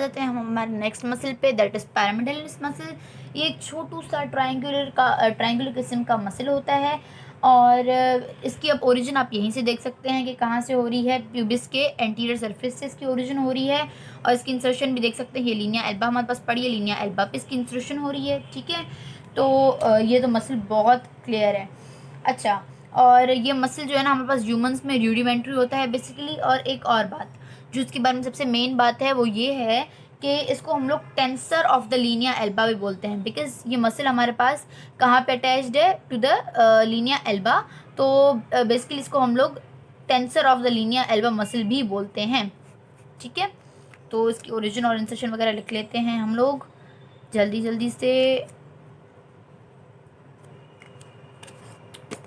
जाते हैं हम हमारे नेक्स्ट मसल पे, दैट इज़ पैरामिडलिस मसल। ये एक छोटू सा ट्रायंगुलर किस्म का मसल होता है और इसकी अब ओरिजिन आप यहीं से देख सकते हैं कि कहाँ से हो रही है। प्यूबिस के एंटीरियर सरफेस से इसकी ओरिजिन हो रही है और इसकी इंसर्शन भी देख सकते हैं। ये लीनिया एल्बा हमारे पास पड़ी है, लीनिया एल्बा पे इसकी इंसर्शन हो रही है। ठीक है, तो ये तो मसल बहुत क्लियर है। अच्छा, और ये मसल जो है ना हमारे पास ह्यूमंस में रूडिमेंट्री होता है बेसिकली। और एक और बात जो इसके बारे में सबसे मेन बात है वो ये है कि इसको हम लोग tensor of the Linnaea Elba भी बोलते हैं, बिकॉज ये मसल हमारे पास कहाँ पे अटैच्ड है, टू द लीनिया एल्बा। तो बेसिकली इसको हम लोग tensor of the Linnaea Elba muscle भी बोलते हैं। ठीक है, तो इसकी ओरिजिन और इंसर्शन वगैरह लिख लेते हैं हम लोग जल्दी जल्दी से।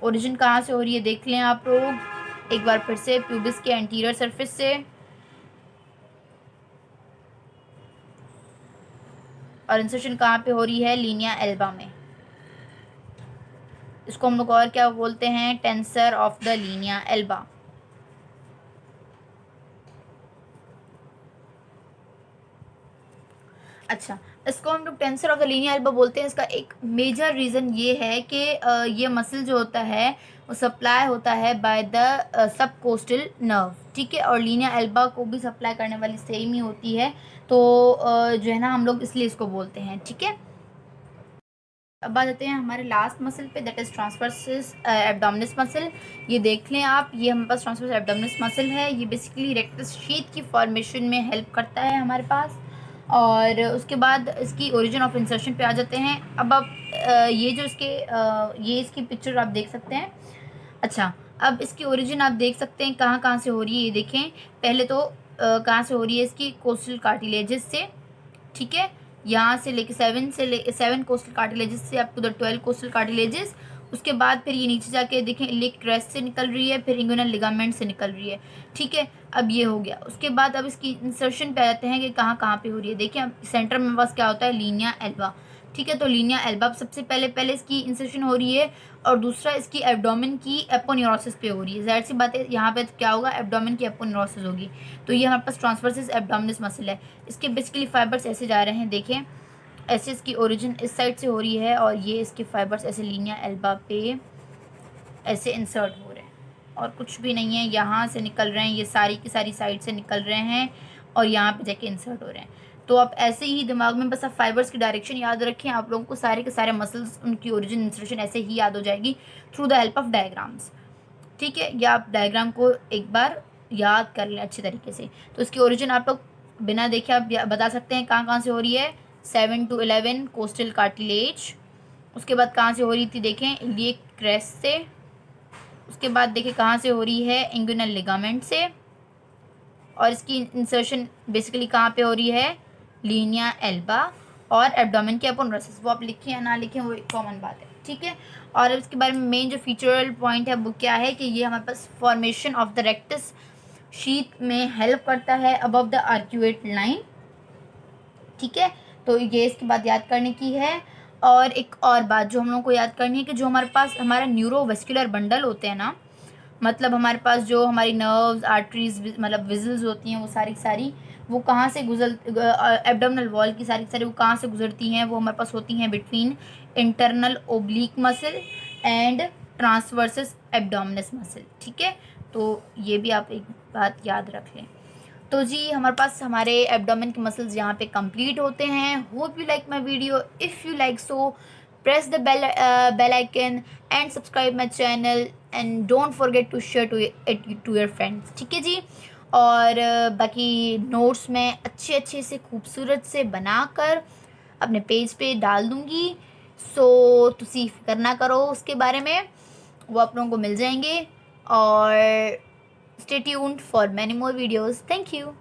ओरिजिन कहाँ से हो रही है देख लें आप लोग एक बार फिर से, प्यूबिस के एंटीरियर सरफेस से, और इंसर्शन कहाँ पे हो रही है, लीनिया एल्बा में। इसको हम लोग और क्या बोलते हैं, tensor of the Linnaea Elba. अच्छा, इसको हम लोग tensor of the Linnaea Elba बोलते हैं। इसका एक मेजर रीज़न ये है कि ये मसल जो होता है वो सप्लाई होता है by the sub coastal nerve. ठीक है, और लीनिया एल्बा को भी सप्लाई करने वाली सेम ही होती है। तो जो है ना हम लोग इसलिए इसको बोलते हैं। ठीक है, अब बात आते हैं हमारे लास्ट मसल पे, that is transversus abdominis muscle. ये देख लें आप, ये हमारे पास ट्रांसवर्स एब्डोमिनस मसल है। ये बेसिकली रेक्टस शीथ की फॉर्मेशन में हेल्प करता है हमारे पास। और उसके बाद इसकी ओरिजिन ऑफ इंसर्शन पे आ जाते हैं। अब आप ये जो ये इसकी पिक्चर आप देख सकते हैं। अच्छा, अब इसकी ओरिजिन आप देख सकते हैं कहाँ कहाँ से हो रही है। ये देखें, पहले तो कहाँ से हो रही है, इसकी कोस्टल कार्टिलेजेस से। ठीक है, यहाँ से लेके 7 कोस्टल कार्टिलेजेस से up to the 12 costal cartilages. उसके बाद फिर ये नीचे जाके देखें इलियक क्रेस्ट से निकल रही है, फिर इंगुइनल लिगामेंट से निकल रही है। ठीक है, अब ये हो गया। उसके बाद अब इसकी इंसर्शन पे आ जाते हैं कि कहाँ कहाँ पे हो रही है। देखिए, अब सेंटर में बस क्या होता है, लीनिया एल्बा। ठीक है, तो लीनिया एल्बा सबसे पहले इसकी इंसर्शन हो रही है और दूसरा इसकी एब्डोमेन की एपोन्यूरोसिस पे हो रही है। जाहिर सी बात है, यहाँ पे क्या होगा, एब्डोमेन की एपोन्यूरोसिस होगी। तो ये हमारे पास ट्रांसवर्सिस एब्डोमिनस मसल है। इसके बेसिकली फाइबर्स ऐसे जा रहे हैं, देखें ऐसे इसकी ओरिजिन इस साइड से हो रही है और ये इसके फाइबर्स ऐसे लीनिया एल्बा पे ऐसे इंसर्ट हो रहे हैं और कुछ भी नहीं है, यहाँ से निकल रहे हैं, ये सारी की सारी साइड से निकल रहे हैं और यहाँ पे जाके इंसर्ट हो रहे हैं। तो आप ऐसे ही दिमाग में बस आप फाइबर्स की डायरेक्शन याद रखें, आप लोगों को सारे के सारे मसल्स उनकी ओरिजिन इंसर्शन ऐसे ही याद हो जाएगी through the help of diagrams. ठीक है, या आप डायग्राम को एक बार याद कर लें अच्छे तरीके से। तो इसकी ओरिजिन आप लोग बिना देखे आप बता सकते हैं कहाँ कहाँ से हो रही है। 7 to 11 कोस्टल कार्टिलेज। उसके बाद कहाँ से हो रही थी, देखें इलियक क्रेस्ट से। उसके बाद देखें कहाँ से हो रही है, इंगुइनल लिगामेंट से। और इसकी इंसर्शन बेसिकली कहाँ पे हो रही है, लीनिया एल्बा। और एब्डोमेन के एपोन्यूरोसिस, वो आप लिखें या ना लिखें वो एक कॉमन बात है। ठीक है, और अब इसके बारे में मेन जो फीचरल पॉइंट है वो क्या है कि ये हमारे पास formation of the rectus sheath में हेल्प करता है अबव द आर्क्यूएट लाइन। ठीक है, तो ये इसकी बात याद करने की है। और एक और बात जो हम लोगों को याद करनी है कि जो हमारे पास हमारा न्यूरोवेस्कुलर बंडल होते हैं ना, मतलब हमारे पास जो हमारी नर्व्स आर्टरीज मतलब विजल्स होती हैं वो सारी सारी वो कहाँ से एब्डोमिनल वॉल की सारी सारी वो कहाँ से गुजरती हैं, वो हमारे पास होती हैं between internal oblique muscle and transversus abdominis muscle. ठीक है, तो ये भी आप एक बात याद रख लें। तो जी हमारे पास हमारे एब्डोमेन के मसल्स यहाँ पे कंप्लीट होते हैं। Hope you like my video, if you like so press the bell icon and subscribe my channel and don't forget to share to your friends. ठीक है जी, और बाकी नोट्स मैं अच्छे अच्छे से खूबसूरत से बनाकर अपने पेज पे डाल दूँगी। सो तुसी फिक्र ना करो उसके बारे में, वो आप लोगों को मिल जाएंगे। और stay tuned for many more videos. Thank you.